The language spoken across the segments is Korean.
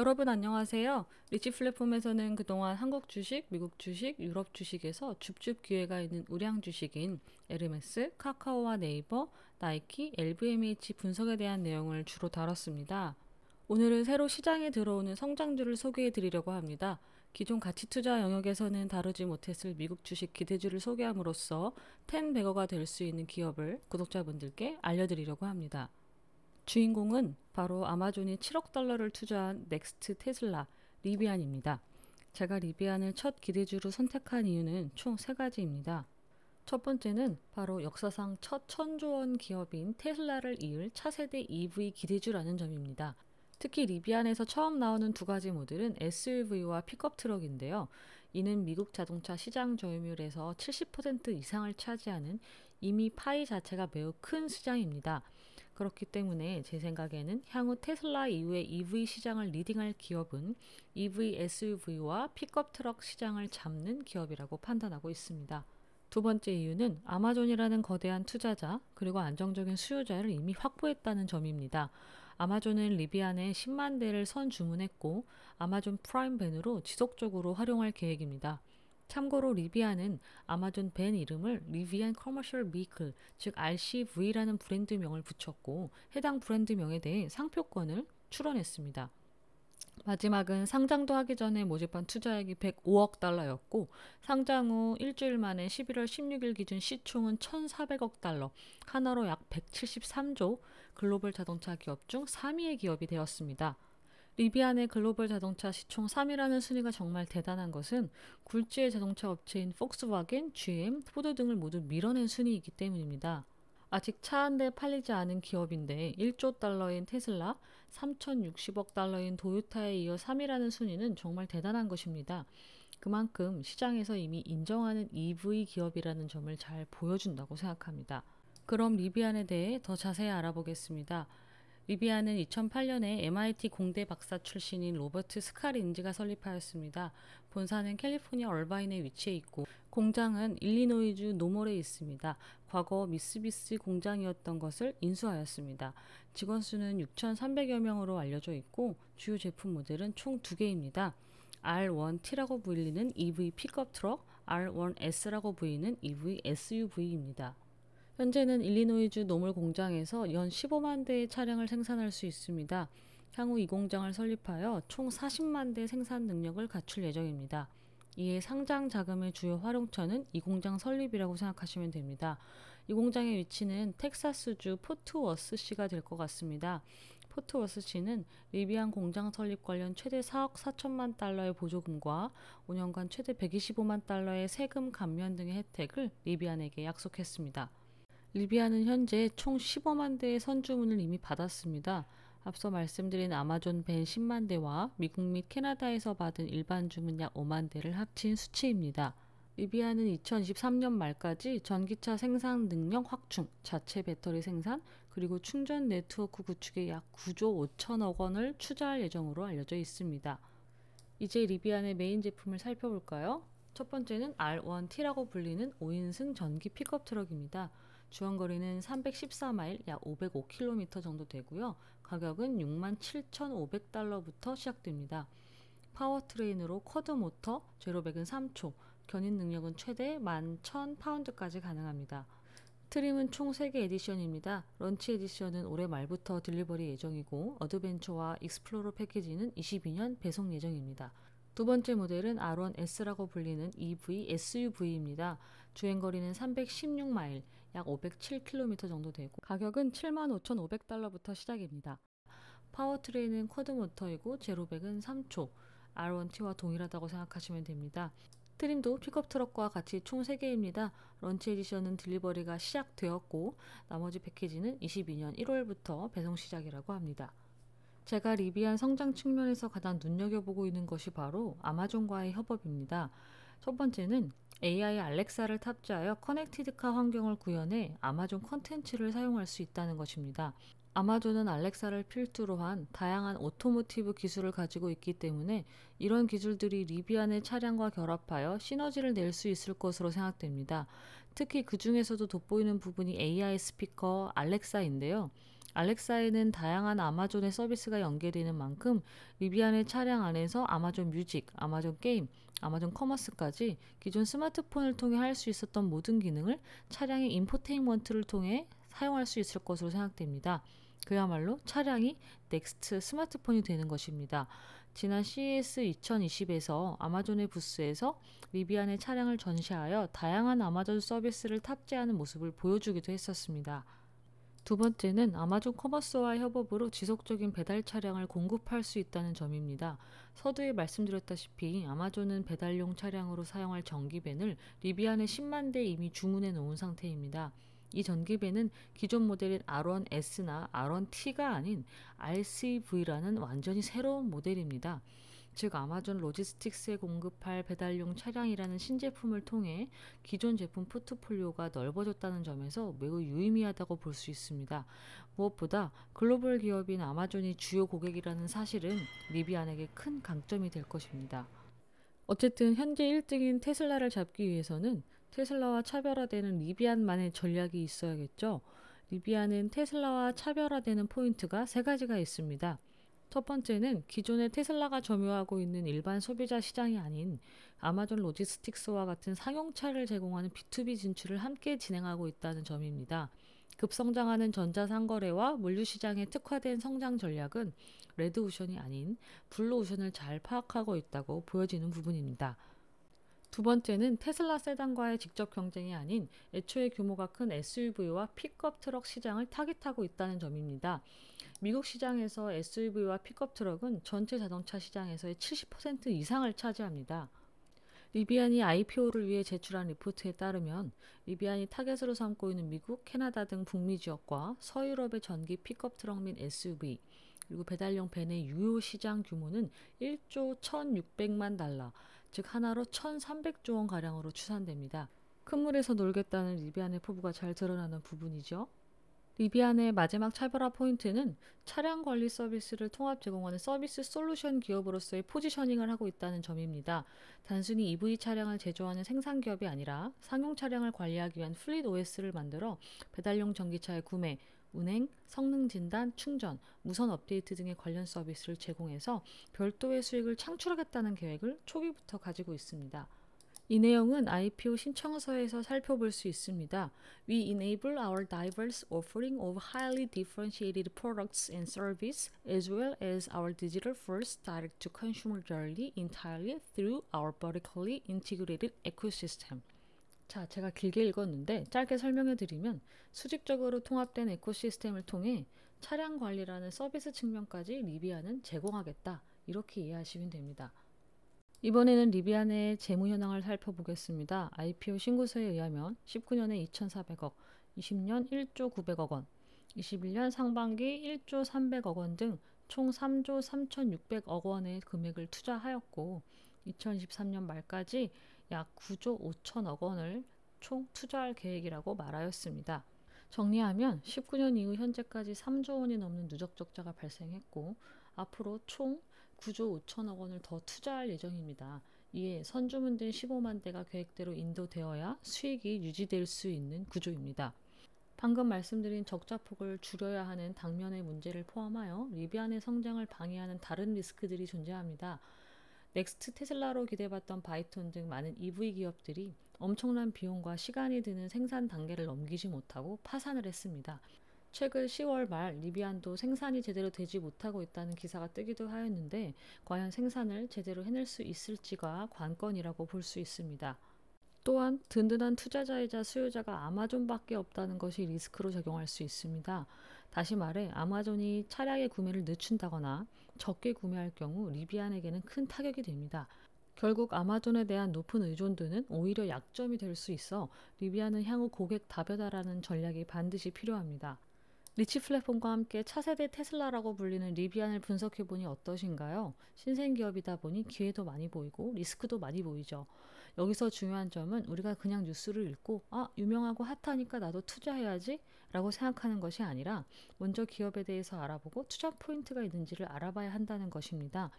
여러분 안녕하세요. 리치 플랫폼에서는 그동안 한국 주식, 미국 주식, 유럽 주식에서 줍줍 기회가 있는 우량 주식인 에르메스, 카카오와 네이버, 나이키, LVMH 분석에 대한 내용을 주로 다뤘습니다. 오늘은 새로 시장에 들어오는 성장주를 소개해 드리려고 합니다. 기존 가치투자 영역에서는 다루지 못했을 미국 주식 기대주를 소개함으로써 10배거가 될 수 있는 기업을 구독자분들께 알려드리려고 합니다. 주인공은 바로 아마존이 7억 달러를 투자한 넥스트 테슬라, 리비안입니다. 제가 리비안을 첫 기대주로 선택한 이유는 총 3가지입니다. 첫 번째는 바로 역사상 첫 1000조원 기업인 테슬라를 이을 차세대 EV 기대주라는 점입니다. 특히 리비안에서 처음 나오는 2가지 모델은 SUV와 픽업 트럭인데요. 이는 미국 자동차 시장 점유율에서 70% 이상을 차지하는 이미 파이 자체가 매우 큰 시장입니다. 그렇기 때문에 제 생각에는 향후 테슬라 이후의 EV 시장을 리딩할 기업은 EV SUV와 픽업 트럭 시장을 잡는 기업이라고 판단하고 있습니다. 두 번째 이유는 아마존이라는 거대한 투자자 그리고 안정적인 수요자를 이미 확보했다는 점입니다. 아마존은 리비안에 10만 대를 선주문했고 아마존 프라임 밴으로 지속적으로 활용할 계획입니다. 참고로 리비안은 아마존 밴 이름을 리비안 커머셜 비클, 즉 RCV라는 브랜드명을 붙였고 해당 브랜드명에 대해 상표권을 출원했습니다. 마지막은 상장도 하기 전에 모집한 투자액이 105억 달러였고 상장 후 일주일 만에 11월 16일 기준 시총은 1,400억 달러, 하나로 약 173조, 글로벌 자동차 기업 중 3위의 기업이 되었습니다. 리비안의 글로벌 자동차 시총 3위라는 순위가 정말 대단한 것은 굴지의 자동차 업체인 폭스바겐, GM, 포드 등을 모두 밀어낸 순위이기 때문입니다. 아직 차 한 대 팔리지 않은 기업인데 1조 달러인 테슬라, 3,060억 달러인 도요타에 이어 3위라는 순위는 정말 대단한 것입니다. 그만큼 시장에서 이미 인정하는 EV 기업이라는 점을 잘 보여준다고 생각합니다. 그럼 리비안에 대해 더 자세히 알아보겠습니다. 리비안은 2008년에 MIT 공대 박사 출신인 로버트 스카린즈가 설립하였습니다. 본사는 캘리포니아 얼바인에 위치해 있고 공장은 일리노이주 노몰에 있습니다. 과거 미쓰비시 공장이었던 것을 인수하였습니다. 직원 수는 6,300여 명으로 알려져 있고 주요 제품 모델은 총 2개입니다. R1T라고 불리는 EV 픽업 트럭, R1S라고 불리는 EV SUV입니다. 현재는 일리노이주 노물 공장에서 연 15만 대의 차량을 생산할 수 있습니다. 향후 이 공장을 설립하여 총 40만 대 생산 능력을 갖출 예정입니다. 이에 상장 자금의 주요 활용처는 이 공장 설립이라고 생각하시면 됩니다. 이 공장의 위치는 텍사스주 포트워스시가 될 것 같습니다. 포트워스시는 리비안 공장 설립 관련 최대 4억 4천만 달러의 보조금과 5년간 최대 125만 달러의 세금 감면 등의 혜택을 리비안에게 약속했습니다. 리비안은 현재 총 15만 대의 선주문을 이미 받았습니다. 앞서 말씀드린 아마존 밴 10만 대와 미국 및 캐나다에서 받은 일반 주문 약 5만 대를 합친 수치입니다. 리비안은 2023년 말까지 전기차 생산 능력 확충, 자체 배터리 생산, 그리고 충전 네트워크 구축에 약 9조 5천억 원을 투자할 예정으로 알려져 있습니다. 이제 리비안의 메인 제품을 살펴볼까요? 첫 번째는 R1T라고 불리는 5인승 전기 픽업 트럭입니다. 주행거리는 314마일, 약 505km 정도 되고요. 가격은 67,500달러부터 시작됩니다. 파워트레인으로 쿼드 모터, 제로백은 3초, 견인 능력은 최대 11,000파운드까지 가능합니다. 트림은 총 3개 에디션입니다. 런치 에디션은 올해 말부터 딜리버리 예정이고 어드벤처와 익스플로러 패키지는 22년 배송 예정입니다. 두 번째 모델은 R1S라고 불리는 EV SUV입니다. 주행거리는 316마일, 약 507km 정도 되고 가격은 75,500달러부터 시작입니다. 파워트레인은 쿼드모터이고 제로백은 3초, R1T와 동일하다고 생각하시면 됩니다. 트림도 픽업 트럭과 같이 총 3개입니다. 런치 에디션은 딜리버리가 시작되었고 나머지 패키지는 22년 1월부터 배송 시작이라고 합니다. 제가 리비안 성장 측면에서 가장 눈여겨보고 있는 것이 바로 아마존과의 협업입니다. 첫 번째는 AI 알렉사를 탑재하여 커넥티드카 환경을 구현해 아마존 컨텐츠를 사용할 수 있다는 것입니다. 아마존은 알렉사를 필두로 한 다양한 오토모티브 기술을 가지고 있기 때문에 이런 기술들이 리비안의 차량과 결합하여 시너지를 낼 수 있을 것으로 생각됩니다. 특히 그 중에서도 돋보이는 부분이 AI 스피커 알렉사인데요. 알렉사에는 다양한 아마존의 서비스가 연계되는 만큼 리비안의 차량 안에서 아마존 뮤직, 아마존 게임, 아마존 커머스까지 기존 스마트폰을 통해 할 수 있었던 모든 기능을 차량의 인포테인먼트를 통해 사용할 수 있을 것으로 생각됩니다. 그야말로 차량이 넥스트 스마트폰이 되는 것입니다. 지난 CES 2020에서 아마존의 부스에서 리비안의 차량을 전시하여 다양한 아마존 서비스를 탑재하는 모습을 보여주기도 했었습니다. 두 번째는 아마존 커머스와의 협업으로 지속적인 배달 차량을 공급할 수 있다는 점입니다. 서두에 말씀드렸다시피 아마존은 배달용 차량으로 사용할 전기밴을 리비안에 10만 대 이미 주문해 놓은 상태입니다. 이 전기밴은 기존 모델인 R1S나 R1T가 아닌 RCV라는 완전히 새로운 모델입니다. 즉 아마존 로지스틱스에 공급할 배달용 차량이라는 신제품을 통해 기존 제품 포트폴리오가 넓어졌다는 점에서 매우 유의미하다고 볼 수 있습니다. 무엇보다 글로벌 기업인 아마존이 주요 고객이라는 사실은 리비안에게 큰 강점이 될 것입니다. 어쨌든 현재 1등인 테슬라를 잡기 위해서는 테슬라와 차별화되는 리비안만의 전략이 있어야겠죠. 리비안은 테슬라와 차별화되는 포인트가 세 가지가 있습니다. 첫 번째는 기존의 테슬라가 점유하고 있는 일반 소비자 시장이 아닌 아마존 로지스틱스와 같은 상용차를 제공하는 B2B 진출을 함께 진행하고 있다는 점입니다. 급성장하는 전자상거래와 물류시장에 특화된 성장 전략은 레드오션이 아닌 블루오션을 잘 파악하고 있다고 보여지는 부분입니다. 두 번째는 테슬라 세단과의 직접 경쟁이 아닌 애초에 규모가 큰 SUV와 픽업 트럭 시장을 타깃하고 있다는 점입니다. 미국 시장에서 SUV와 픽업 트럭은 전체 자동차 시장에서의 70% 이상을 차지합니다. 리비안이 IPO를 위해 제출한 리포트에 따르면 리비안이 타겟으로 삼고 있는 미국, 캐나다 등 북미 지역과 서유럽의 전기 픽업 트럭 및 SUV, 그리고 배달용 밴의 유효 시장 규모는 1조 1,600만 달러, 즉 하나로 1,300조 원 가량으로 추산됩니다. 큰 물에서 놀겠다는 리비안의 포부가 잘 드러나는 부분이죠. 리비안의 마지막 차별화 포인트는 차량 관리 서비스를 통합 제공하는 서비스 솔루션 기업으로서의 포지셔닝을 하고 있다는 점입니다. 단순히 EV 차량을 제조하는 생산 기업이 아니라 상용 차량을 관리하기 위한 플릿 OS를 만들어 배달용 전기차의 구매, 운행, 성능 진단, 충전, 무선 업데이트 등의 관련 서비스를 제공해서 별도의 수익을 창출하겠다는 계획을 초기부터 가지고 있습니다. 이 내용은 IPO 신청서에서 살펴볼 수 있습니다. We enable our diverse offering of highly differentiated products and service as well as our digital-first direct-to-consumer journey entirely through our vertically integrated ecosystem. 자, 제가 길게 읽었는데 짧게 설명해 드리면 수직적으로 통합된 에코시스템을 통해 차량 관리라는 서비스 측면까지 리비안은 제공하겠다. 이렇게 이해하시면 됩니다. 이번에는 리비안의 재무 현황을 살펴보겠습니다. IPO 신고서에 의하면 19년에 2,400억, 20년 1조 900억 원, 21년 상반기 1조 300억 원 등 총 3조 3,600억 원의 금액을 투자하였고 2023년 말까지 약 9조 5천억 원을 총 투자할 계획이라고 말하였습니다. 정리하면 19년 이후 현재까지 3조 원이 넘는 누적 적자가 발생했고 앞으로 총 9조 5천억 원을 더 투자할 예정입니다. 이에 선주문된 15만 대가 계획대로 인도되어야 수익이 유지될 수 있는 구조입니다. 방금 말씀드린 적자폭을 줄여야 하는 당면의 문제를 포함하여 리비안의 성장을 방해하는 다른 리스크들이 존재합니다. 넥스트 테슬라로 기대받던 바이톤 등 많은 EV 기업들이 엄청난 비용과 시간이 드는 생산 단계를 넘기지 못하고 파산을 했습니다. 최근 10월 말 리비안도 생산이 제대로 되지 못하고 있다는 기사가 뜨기도 하였는데 과연 생산을 제대로 해낼 수 있을지가 관건이라고 볼 수 있습니다. 또한 든든한 투자자이자 수요자가 아마존밖에 없다는 것이 리스크로 작용할 수 있습니다. 다시 말해 아마존이 차량의 구매를 늦춘다거나 적게 구매할 경우 리비안에게는 큰 타격이 됩니다. 결국 아마존에 대한 높은 의존도는 오히려 약점이 될 수 있어 리비안은 향후 고객 다변화라는 전략이 반드시 필요합니다. 리치 플랫폼과 함께 차세대 테슬라라고 불리는 리비안을 분석해보니 어떠신가요? 신생기업이다 보니 기회도 많이 보이고 리스크도 많이 보이죠. 여기서 중요한 점은 우리가 그냥 뉴스를 읽고 유명하고 핫하니까 나도 투자해야지 라고 생각하는 것이 아니라 먼저 기업에 대해서 알아보고 투자 포인트가 있는지를 알아봐야 한다는 것입니다.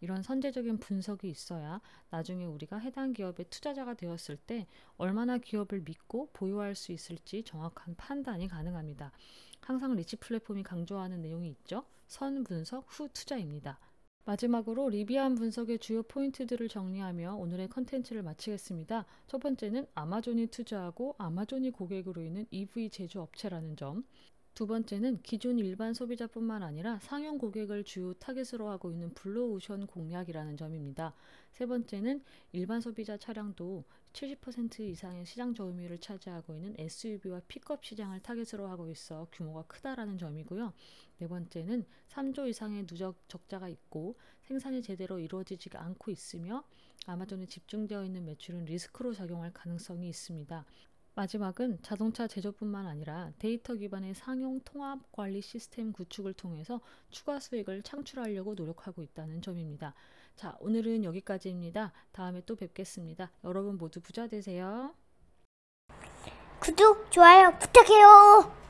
이런 선제적인 분석이 있어야 나중에 우리가 해당 기업의 투자자가 되었을 때 얼마나 기업을 믿고 보유할 수 있을지 정확한 판단이 가능합니다. 항상 리치 플랫폼이 강조하는 내용이 있죠. 선 분석 후 투자입니다. 마지막으로 리비안 분석의 주요 포인트들을 정리하며 오늘의 컨텐츠를 마치겠습니다. 첫 번째는 아마존이 투자하고 아마존이 고객으로 있는 EV 제조업체라는 점. 두 번째는 기존 일반 소비자뿐만 아니라 상용 고객을 주요 타겟으로 하고 있는 블루오션 공략이라는 점입니다. 세 번째는 일반 소비자 차량도 70% 이상의 시장 점유율을 차지하고 있는 SUV와 픽업 시장을 타겟으로 하고 있어 규모가 크다라는 점이고요. 네 번째는 3조 이상의 누적 적자가 있고 생산이 제대로 이루어지지가 않고 있으며 아마존에 집중되어 있는 매출은 리스크로 작용할 가능성이 있습니다. 마지막은 자동차 제조뿐만 아니라 데이터 기반의 상용 통합 관리 시스템 구축을 통해서 추가 수익을 창출하려고 노력하고 있다는 점입니다. 자, 오늘은 여기까지입니다. 다음에 또 뵙겠습니다. 여러분 모두 부자 되세요. 구독, 좋아요 부탁해요.